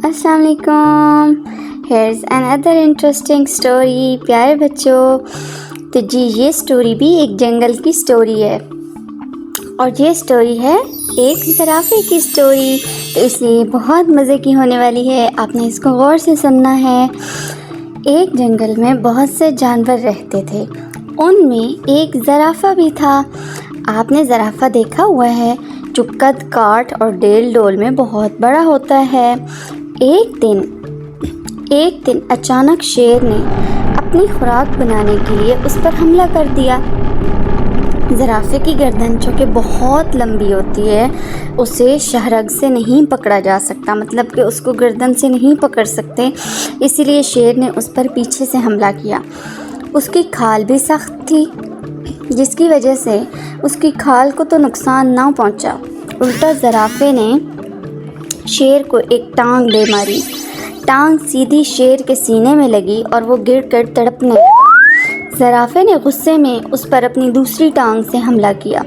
السلام علیکم. Here's another interesting story. پیارے بچوں، تو جی یہ اسٹوری بھی ایک جنگل کی اسٹوری ہے، اور یہ اسٹوری ہے ایک زرافے کی اسٹوری، تو اس لیے بہت مزے کی ہونے والی ہے. آپ نے اس کو غور سے سننا ہے. ایک جنگل میں بہت سے جانور رہتے تھے، ان میں ایک زرافہ بھی تھا. آپ نے زرافہ دیکھا ہوا ہے جو قد کاٹ اور ڈیل ڈول میں بہت بڑا ہوتا ہے. ایک دن اچانک شیر نے اپنی خوراک بنانے کے لیے اس پر حملہ کر دیا. زرافے کی گردن جو کہ بہت لمبی ہوتی ہے، اسے شہرگ سے نہیں پکڑا جا سکتا، مطلب کہ اس کو گردن سے نہیں پکڑ سکتے، اسی لیے شیر نے اس پر پیچھے سے حملہ کیا. اس کی کھال بھی سخت تھی، جس کی وجہ سے اس کی کھال کو تو نقصان نہ پہنچا، الٹا زرافے نے شیر کو ایک ٹانگ دے ماری. ٹانگ سیدھی شیر کے سینے میں لگی اور وہ گر کر تڑپنے لگا. زرافے نے غصے میں اس پر اپنی دوسری ٹانگ سے حملہ کیا،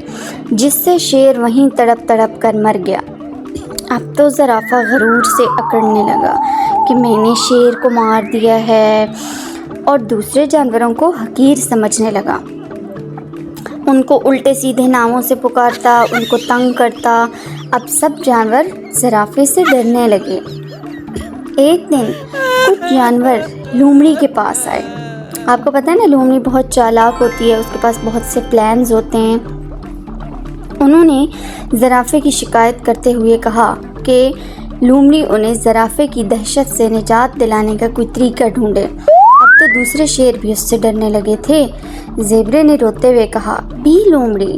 جس سے شیر وہیں تڑپ کر مر گیا. اب تو زرافہ غرور سے اکڑنے لگا کہ میں نے شیر کو مار دیا ہے، اور دوسرے جانوروں کو حقیر سمجھنے لگا. ان کو الٹے سیدھے ناموں سے پکارتا، ان کو تنگ کرتا. اب سب جانور زرافے سے ڈرنے لگے. ایک دن کچھ جانور لومڑی کے پاس آئے. آپ کو پتہ ہے نا، لومڑی بہت چالاک ہوتی ہے، اس کے پاس بہت سے پلانز ہوتے ہیں. انہوں نے زرافے کی شکایت کرتے ہوئے کہا کہ لومڑی انہیں زرافے کی دہشت سے نجات دلانے کا کوئی طریقہ ڈھونڈے. اب تو دوسرے شیر بھی اس سے ڈرنے لگے تھے. زیبرے نے روتے ہوئے کہا، بھی لومڑی،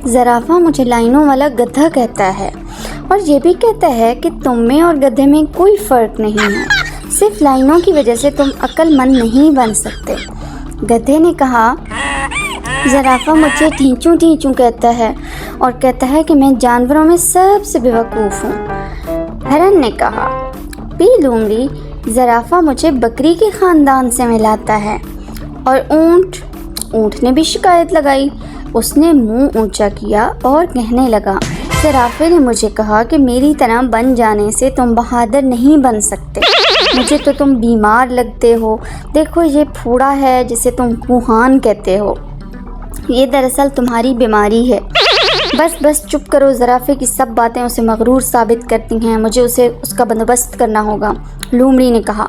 زرافہ مجھے لائنوں والا گدھا کہتا ہے، اور یہ بھی کہتا ہے کہ تم میں اور گدھے میں کوئی فرق نہیں ہے، صرف لائنوں کی وجہ سے تم عقل مند نہیں بن سکتے. گدھے نے کہا، زرافہ مجھے ٹھینچوں ٹھینچوں کہتا ہے، اور کہتا ہے کہ میں جانوروں میں سب سے بیوقوف ہوں. ہرن نے کہا، بھی لومڑی، زرافہ مجھے بکری کے خاندان سے ملاتا ہے. اور اونٹ نے بھی شکایت لگائی. اس نے منہ اونچا کیا اور کہنے لگا، زرافے نے مجھے کہا کہ میری طرح بن جانے سے تم بہادر نہیں بن سکتے، مجھے تو تم بیمار لگتے ہو. دیکھو یہ پھوڑا ہے جسے تم کوہان کہتے ہو، یہ دراصل تمہاری بیماری ہے. بس چپ کرو، زرافے کی سب باتیں اسے مغرور ثابت کرتی ہیں، مجھے اس کا بندوبست کرنا ہوگا، لومڑی نے کہا.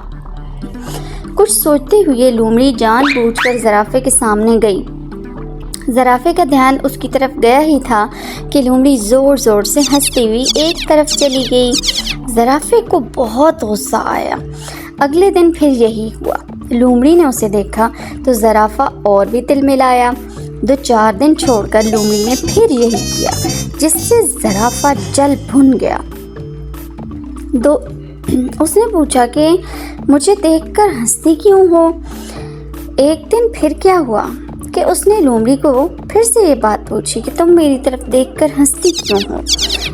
کچھ سوچتے ہوئے لومڑی جان بوجھ کر زرافے کے سامنے گئی. زرافے کا دھیان اس کی طرف گیا ہی تھا کہ لومڑی زور زور سے ہنستی ہوئی ایک طرف چلی گئی. زرافے کو بہت غصہ آیا. اگلے دن پھر یہی ہوا. لومڑی نے اسے دیکھا تو زرافہ اور بھی تل ملایا. 2-4 دن چھوڑ کر لومڑی نے پھر یہی کیا، جس سے زرافہ جل بھن گیا. اس نے پوچھا کہ مجھے دیکھ کر ہنستی کیوں ہو؟ ایک دن پھر کیا ہوا کہ اس نے لومڑی کو پھر سے یہ بات پوچھی کہ تم میری طرف دیکھ کر ہنستی کیوں ہو؟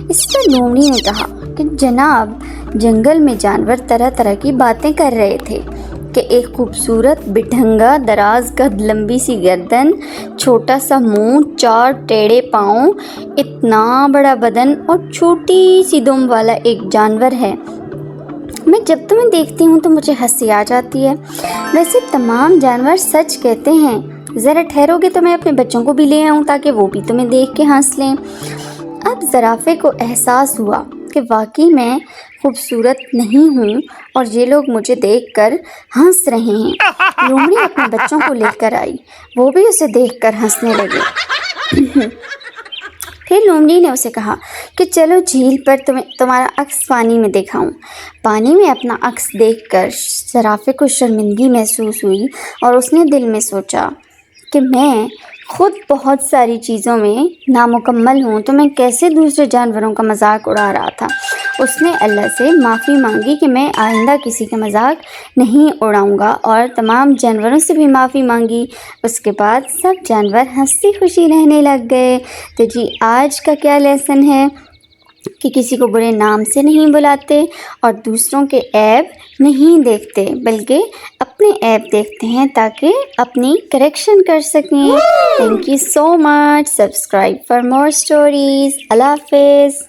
اس پر لومڑی نے کہا کہ جناب، جنگل میں جانور طرح طرح کی باتیں کر رہے تھے کہ ایک خوبصورت بٹھنگا، دراز قد، لمبی سی گردن، چھوٹا سا منہ، 4 ٹیڑھے پاؤں، اتنا بڑا بدن اور چھوٹی سی دم والا ایک جانور ہے. میں جب تمہیں دیکھتی ہوں تو مجھے ہنسی آ جاتی ہے. ویسے تمام جانور سچ کہتے ہیں. ذرا ٹھہرو گے تو میں اپنے بچوں کو بھی لے آؤں تاکہ وہ بھی تمہیں دیکھ کے ہنس لیں. اب زرافے کو احساس ہوا کہ واقعی میں خوبصورت نہیں ہوں اور یہ لوگ مجھے دیکھ کر ہنس رہے ہیں. لومڑی اپنے بچوں کو لے کر آئی، وہ بھی اسے دیکھ کر ہنسنے لگے. پھر لومڑی نے اسے کہا کہ چلو جھیل پر تمہارا عکس پانی میں دکھاؤں. پانی میں اپنا عکس دیکھ کر زرافے کو شرمندگی محسوس ہوئی، اور اس نے دل میں سوچا کہ میں خود بہت ساری چیزوں میں نامکمل ہوں، تو میں کیسے دوسرے جانوروں کا مذاق اڑا رہا تھا. اس نے اللہ سے معافی مانگی کہ میں آئندہ کسی کا مذاق نہیں اڑاؤں گا، اور تمام جانوروں سے بھی معافی مانگی. اس کے بعد سب جانور ہنسی خوشی رہنے لگ گئے. تو جی آج کا کیا لیسن ہے کہ کسی کو برے نام سے نہیں بلاتے، اور دوسروں کے عیب نہیں دیکھتے، بلکہ اپنے عیب دیکھتے ہیں تاکہ اپنی کریکشن کر سکیں. Thank you so much. Subscribe for more stories. اللہ حافظ.